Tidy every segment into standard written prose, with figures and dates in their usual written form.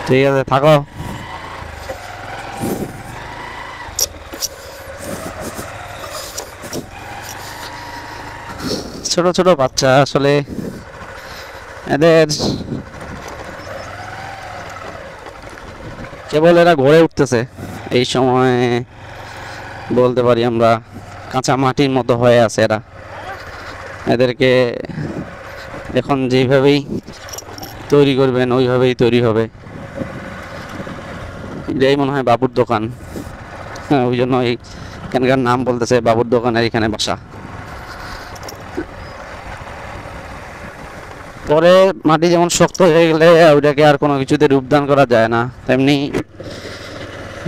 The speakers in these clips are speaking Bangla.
ঠিক আছে, থাকো। ছোট ছোট বাচ্চা আসলে এদের কেবল এরা গড়ে উঠতেছে এই সময়, বলতে পারি আমরা কাঁচা মাটির মতো হয়ে আছে এরা। এদেরকে এখন যেভাবেই তৈরি করবেন ওইভাবেই তৈরি হবে। এটাই মনে হয় বাবুর দোকান। হ্যাঁ, ওই জন্য এখানকার নাম বলতেছে বাবুর দোকানের এখানে বাসা। পরে মাটি যেমন শক্ত হয়ে গেলে ওইটাকে আর কোনো কিছুতে রূপদান করা যায় না, তেমনি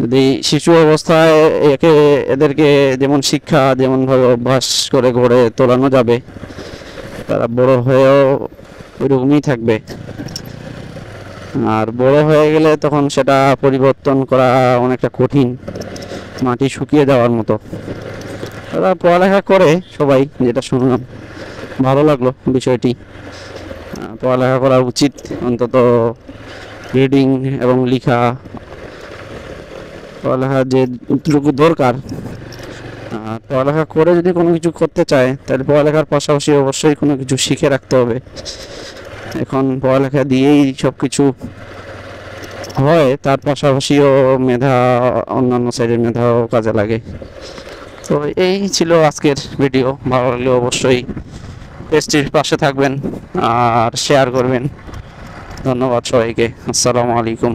যদি শিশু অবস্থায় এদেরকে যেমন শিক্ষা যেমনভাবে অভ্যাস করে গড়ে তোলানো যাবে, তারা বড় হয়েও ওইরকমই থাকবে। আর বড় হয়ে গেলে তখন সেটা পরিবর্তন করা অনেকটা কঠিন, মাটি শুকিয়ে যাওয়ার মতো। তারা পড়ালেখা করে সবাই, যেটা শুনলাম ভালো লাগলো বিষয়টি। পড়ালেখা করা উচিত, অন্তত রিডিং এবং লেখা, পড়ালেখা যেটুকু দরকার। পড়ালেখা করে যদি কোনো কিছু করতে চায় তাহলে পড়ালেখার পাশাপাশি অবশ্যই কোনো কিছু শিখে রাখতে হবে। এখন পড়ালেখা দিয়েই সব কিছু হয়, তার পাশাপাশিও মেধা, অন্যান্য সাইডের মেধাও কাজে লাগে। তো এই ছিল আজকের ভিডিও। ভালো লাগলে অবশ্যই পেজটির পাশে থাকবেন আর শেয়ার করবেন। ধন্যবাদ সবাইকে। আসসালামু আলাইকুম।